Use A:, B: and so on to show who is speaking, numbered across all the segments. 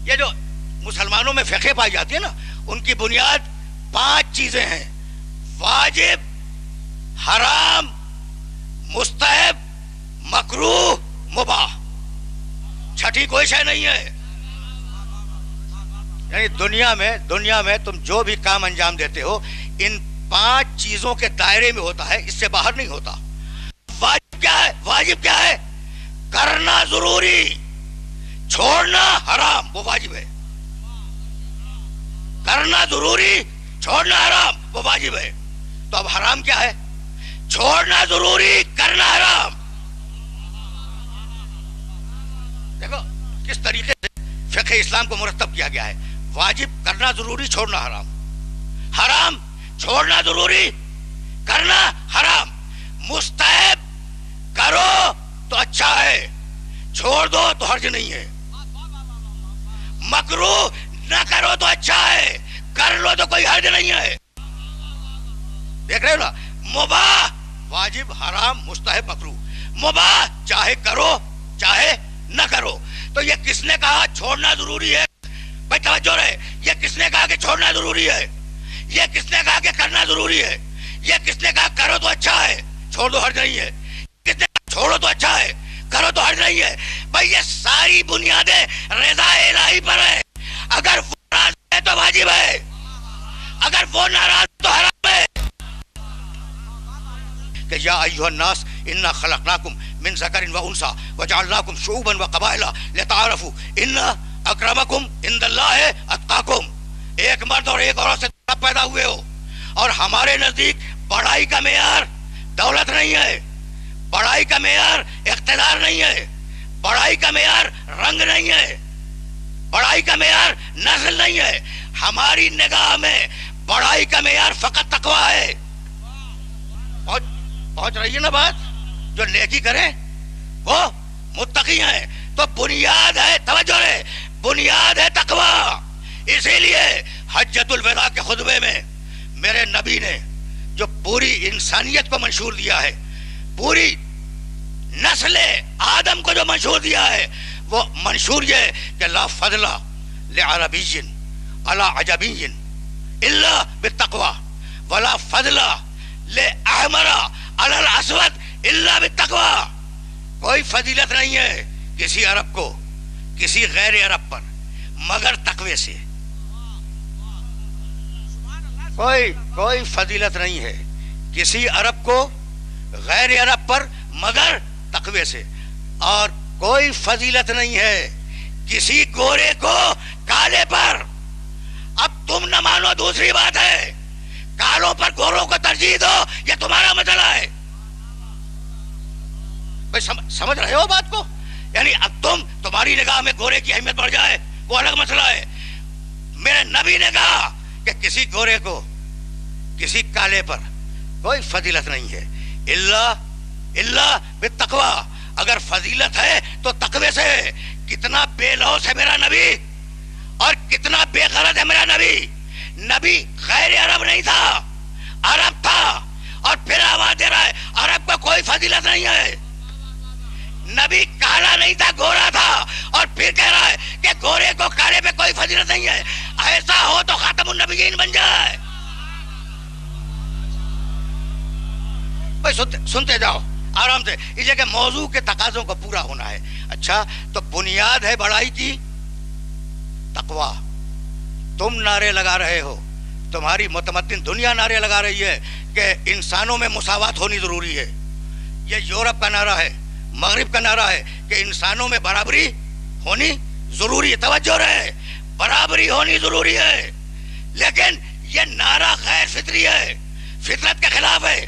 A: یہ جو مسلمانوں میں فقہ پائی جاتی ہے نا، ان کی بنیاد 5 چیزیں ہیں: واجب، حرام، مستحب، مکروہ، مباح. چھٹی کوئی شے نہیں ہے. یعنی دنیا میں تم جو بھی کام انجام دیتے ہو ان 5 چیزوں کے دائرے میں ہوتا ہے، اس سے باہر نہیں ہوتا. واجب کیا ہے؟ واجب کیا ہے؟ کرنا ضروری، چھوڑنا حرام، وہ واجب ہے. کرنا ضروری، چھوڑنا حرام، وہ واجب ہے. تو اب حرام کیا ہے؟ چھوڑنا ضروری، کرنا حرام. دیکھو کس طریقے سے فقہ اسلام کو مرتب کیا گیا ہے. واجب کرنا ضروری، چھوڑنا حرام. حرام چھوڑنا ضروری، کرنا حرام. مستحب کرو تو اچھا ہے، چھوڑ دو تو حرج نہیں ہے. مکروہ نہ کرو تو اچھا ہے، کر لو تو کوئی حرج نہیں ہے. دیکھ رہے ہو نا؟ مباح، واجب، حرام، مستحب، مکروہ. مباح چاہے کرو چاہے نہ کرو. تو یہ کس نے کہا چھوڑنا ضروری ہے؟ بھائی توجہ رہے، یہ کس نے کہا کہ چھوڑنا ضروری ہے؟ یہ کس نے کہا کہ کرنا ضروری ہے؟ یہ کس نے کہا کرو تو اچھا ہے، چھوڑ دو حرج نہیں ہے؟ کس نے کہا چھوڑو تو اچھا ہے، کرو تو حرج نہیں ہے؟ بھائی یہ ساری بنیادیں رضا الہی پر ہے. اگر وہ راضی ہے تو واجب ہے، اگر وہ ناراض تو حرام ہے. کہ یا ایھا الناس انا خلقناکم من ذکر و انثی وجعلناکم شعوبا وقبائل لتعارفوا ان اکرمکم عند اللہ اتقاکم. ایک مرد اور ایک عورت سے سب پیدا ہوئے ہو، اور ہمارے نزدیک بڑائی کا معیار دولت نہیں ہے، بڑائی کا معیار اقتدار نہیں ہے، بڑائی کا معیار رنگ نہیں ہے، بڑائی کا معیار نسل نہیں ہے. ہماری نگاہ میں بڑائی کا معیار فقط تقوی ہے. پہنچ رہی ہے نا بات؟ جو نیکی کریں وہ متقی ہیں. تو بنیاد ہے، توجہ رہے، بنیاد ہے تقوی. اسی لیے حجۃ الوداع کے خطبے میں میرے نبی نے جو پوری انسانیت کو منشور دیا ہے، پوری نسل آدم کو جو منشور دیا ہے، وہ منشور یہ کہ لا فضل لعربی علی عجمی الا بالتقوی ولا فضل لأحمر علی الاسود الا بالتقوی. کوئی فضیلت نہیں ہے کسی عرب کو کسی غیر عرب پر مگر تقوی سے. کوئی فضیلت نہیں ہے کسی عرب کو غیر عرب پر مگر تقوی سے. اور کوئی فضیلت نہیں ہے کسی گورے کو کالے پر. اب تم نہ مانو دوسری بات ہے، کالوں پر گوروں کو ترجیح دو، یہ تمہارا مسئلہ ہے. سمجھ رہے ہو بات کو؟ یعنی اب تمہاری نگاہ میں گورے کی اہمیت بڑھ جائے وہ الگ مسئلہ ہے. میرے نبی نے کہا کہ کسی گورے کو کسی کالے پر کوئی فضیلت نہیں ہے الا بالتقوی. اگر فضیلت ہے تو تقوی سے. کتنا بے لوث ہے میرا نبی اور کتنا بے غرض ہے میرا نبی. نبی غیر عرب نہیں تھا، عرب تھا، اور پھر آواز دے رہا ہے عرب کو کوئی فضیلت نہیں ہے. نبی کالا نہیں تھا، گورا تھا، اور پھر کہہ رہا ہے کہ گورے کو کالے پہ کوئی فضیلت نہیں ہے. ایسا ہو تو خاتم النبیین بن جائے. بھائی سنتے جاؤ آرام سے، اس لیے کہ موضوع کے تقاضوں کو پورا ہونا ہے. اچھا، تو بنیاد ہے بڑائی کی تقوی. تم نعرے لگا رہے ہو، تمہاری متمدن دنیا نعرے لگا رہی ہے کہ انسانوں میں مساوات ہونی ضروری ہے. یہ یورپ کا نعرہ ہے، مغرب کا نعرہ ہے کہ انسانوں میں برابری ہونی ضروری ہے. توجہ رہے، برابری ہونی ضروری ہے. لیکن یہ نعرہ غیر فطری ہے، فطرت کے خلاف ہے.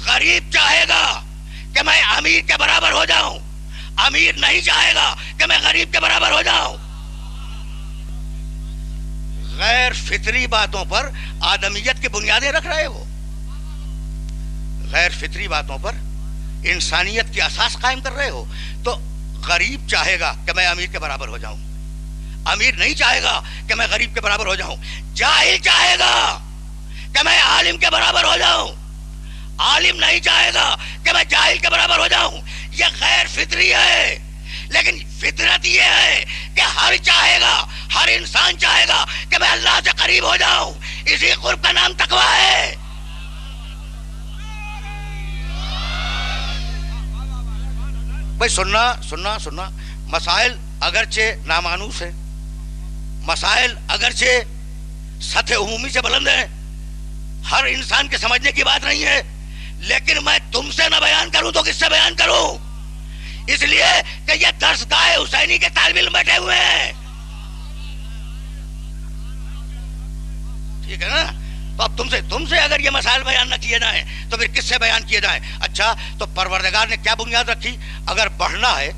A: غریب چاہے گا کہ میں امیر کے برابر ہو جاؤں، امیر نہیں چاہے گا کہ میں غریب کے برابر ہو جاؤں. غیر فطری باتوں پر آدمیت کی بنیادیں رکھ رہے ہو، غیر فطری باتوں پر انسانیت کی اساس قائم کر رہے ہو. تو غریب چاہے گا کہ میں امیر کے برابر ہو جاؤں، امیر نہیں چاہے گا کہ میں غریب کے برابر ہو جاؤں. جاہل چاہے گا کہ میں عالم کے برابر ہو جاؤں، عالم نہیں چاہے گا کہ میں جاہل کے برابر ہو جاؤں. یہ غیر فطری ہے. لیکن فطرت یہ ہے کہ ہر چاہے گا، ہر انسان چاہے گا کہ میں اللہ سے قریب ہو جاؤں. اسی قرب کا نام تقویٰ ہے. بھائی سننا مسائل اگرچہ نامانوس ہیں، مسائل اگرچہ سطح عمومی سے بلند ہیں، ہر انسان کے سمجھنے کی بات نہیں ہے، لیکن میں تم سے نہ بیان کروں تو کس سے بیان کروں؟ اس لیے کہ یہ درسگاہ حسینی کے طالب علم بیٹھے ہوئے ہیں. ٹھیک ہے نا؟ تو اب تم سے اگر یہ مسائل بیان نہ کیے جائیں تو پھر کس سے بیان کیے جائیں؟ اچھا تو پروردگار نے کیا بنیاد رکھی؟ اگر بڑھنا ہے،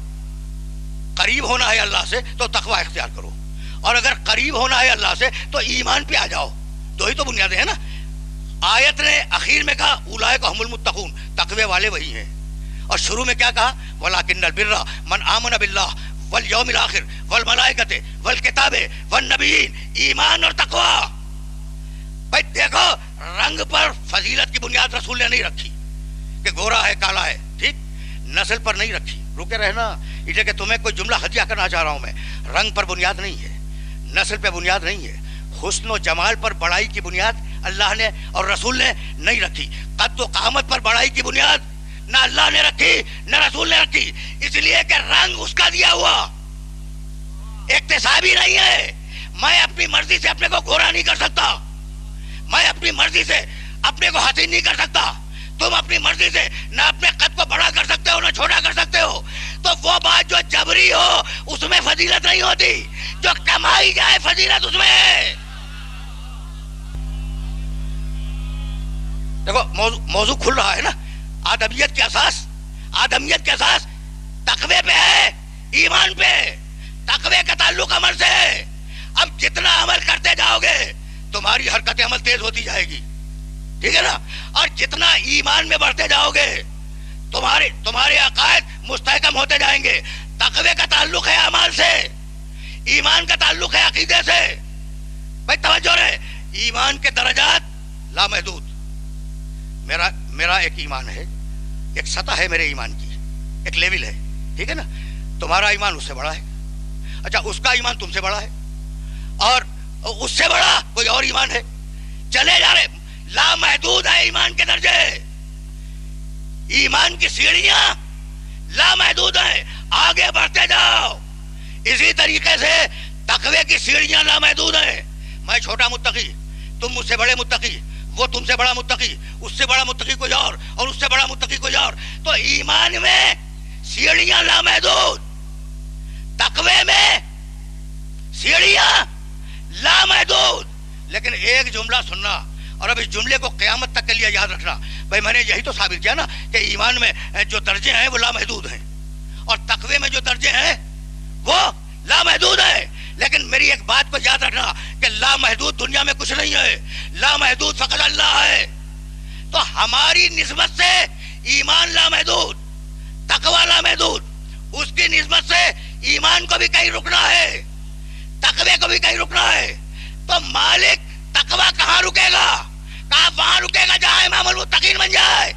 A: قریب ہونا ہے اللہ سے تو تقویٰ اختیار کرو، اور اگر قریب ہونا ہے اللہ سے تو ایمان پہ آ جاؤ. دو ہی تو بنیادیں ہیں نا. آیت نے اخیر میں کہا اولئک هم المتقون، تقوی والے وہی ہیں. اور شروع میں کیا کہا؟ وَلَكِنَّ الْبِرَّ مَنْ آمَنَ بِاللَّهِ وَالْيَوْمِ الْآخِرِ وَالْمَلَائِكَةِ وَالْكِتَابِ وَالنَّبِيِّينَ. ایمان اور تقویٰ. بھائی دیکھو، رنگ پر فضیلت کی بنیاد رسول نے نہیں رکھی کہ گورا ہے کالا ہے، ٹھیک، نسل پر نہیں رکھی. رکے رہنا، اس لیے کہ تمہیں کوئی جملہ ہدیہ کرنا چاہ رہا ہوں میں. رنگ پر بنیاد نہیں ہے، نسل پہ بنیاد نہیں ہے، حسن و جمال پر بڑائی کی بنیاد اللہ نے اور رسول نے نہیں رکھی. قد و قامت پر بڑائی کی بنیاد نہ اللہ نے رکھی نہ رسول نے رکھی. اس لیے کہ رنگ اس کا دیا ہوا اکتسابی نہیں ہے. میں اپنی مرضی سے اپنے کو گورا نہیں کر سکتا، میں اپنی مرضی سے اپنے کو حسین نہیں کر سکتا. تم اپنی مرضی سے نہ اپنے قد کو بڑا کر سکتے ہو نہ چھوٹا کر سکتے ہو. تو وہ بات جو جبری ہو اس میں فضیلت نہیں ہوتی، جو کمائی جائے فضیلت اس میں ہے. دیکھو موضوع کھل رہا ہے نا. آدمیت کے اساس تقوی پہ ہے، ایمان پہ. تقوی کا تعلق عمل سے ہے. اب جتنا عمل کرتے جاؤ گے تمہاری حرکت عمل تیز ہوتی جائے گی، ٹھیک ہے نا. اور جتنا ایمان میں بڑھتے جاؤ گے تمہارے عقائد مستحکم ہوتے جائیں گے. تقوی کا تعلق ہے اعمال سے، ایمان کا تعلق ہے عقیدے سے. بھائی توجہ رہے، ایمان کے درجات لامحدود. میرا ایک ایمان ہے، ایک سطح ہے میرے ایمان کی، ایک لیول ہے، ٹھیک ہے نا. تمہارا ایمان اس سے بڑا ہے. اچھا اس کا ایمان تم سے بڑا ہے، اور اس سے بڑا کوئی اور ایمان ہے. چلے جا رہے، لامحدود ہے ایمان کے درجے. ایمان کی سیڑھیاں لامحدود ہیں، آگے بڑھتے جاؤ. اسی طریقے سے تقوی کی سیڑھیاں لامحدود ہیں. میں چھوٹا متقی، تم مجھ سے بڑے متقی، وہ تم سے بڑا متقی، اس سے بڑا متقی کوئی اور اس سے بڑا متقی کوئی اور. تو ایمان میں سیڑھیاں لامحدود، تقوی میں سیڑھیاں لامحدود. لیکن ایک جملہ سننا، اور اب اس جملے کو قیامت تک کے لیے یاد رکھنا. بھائی میں نے یہی تو ثابت کیا نا کہ ایمان میں جو درجے ہیں وہ لامحدود ہیں، اور تقوی میں جو درجے ہیں وہ لامحدود ہیں. لیکن میری ایک بات کو یاد رکھنا کہ لامحدود دنیا میں کچھ نہیں ہے، لامحدود فقط اللہ ہے. تو ہماری نسبت سے ایمان لامحدود، تقوی لامحدود. اس کی نسبت سے ایمان کو بھی کہیں رکنا ہے، تقوی کو بھی کہیں رکنا ہے. تو مالک تقوی کہاں رکے گا؟ کہاں؟ وہاں رکے گا جہاں امام المتقین بن جائے.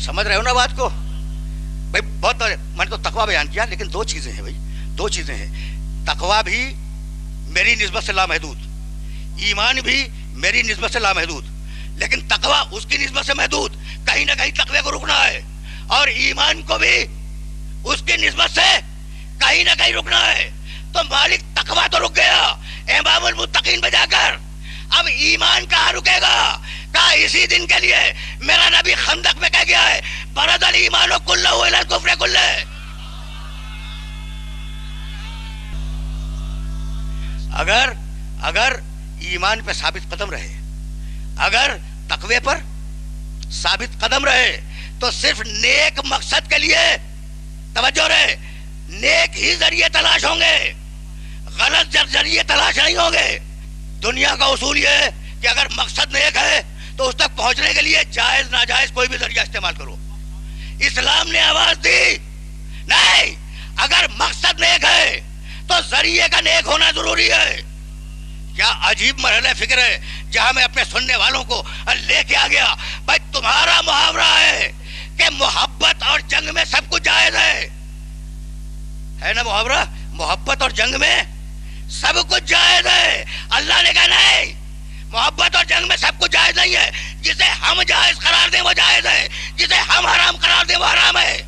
A: سمجھ رہے ہو نا بات کو؟ بھائی بہت میں نے تو تقوی بیان کیا، لیکن دو چیزیں ہیں بھائی، دو چیزیں ہیں. تقوی بھی میری نسبت سے لامحدود، ایمان بھی میری نسبت سے لامحدود. لیکن تقوی اس کی نسبت سے محدود، کہیں نہ کہیں تقوی کو رکنا ہے. اور ایمان کو بھی اس کی نسبت سے کہیں نہ کہیں رکنا ہے. تو مالک تقوی تو رک گیا امام المتقین پہ جا کر، اب ایمان کہاں رکے گا؟ کہا اسی دن کے لیے میرا نبی خندق میں کہہ گیا ہے برد الایمان کلہ الی الکفر کلہ. اگر ایمان پہ ثابت قدم رہے، اگر تقوی پر ثابت قدم رہے، تو صرف نیک مقصد کے لیے توجہ رہے، نیک ہی ذریعے تلاش ہوں گے، غلط ذریعے تلاش نہیں ہوں گے. دنیا کا اصول یہ ہے کہ اگر مقصد نیک ہے تو اس تک پہنچنے کے لیے جائز ناجائز کوئی بھی ذریعہ استعمال کرو. اسلام نے آواز دی نہیں، اگر مقصد نیک ہے تو ذریعے کا نیک ہونا ضروری ہے. کیا عجیب مرحلہ فکر ہے جہاں میں اپنے سننے والوں کو لے کے آ گیا. بھائی تمہارا محاورہ ہے کہ محبت اور جنگ میں سب کچھ جائز ہے نا محاورہ؟ محبت اور جنگ میں سب کچھ جائز ہے. اللہ نے کہا نہیں، محبت اور جنگ میں سب کچھ جائز نہیں ہے. جسے ہم جائز قرار دیں وہ جائز ہے، جسے ہم حرام قرار دیں وہ حرام ہے.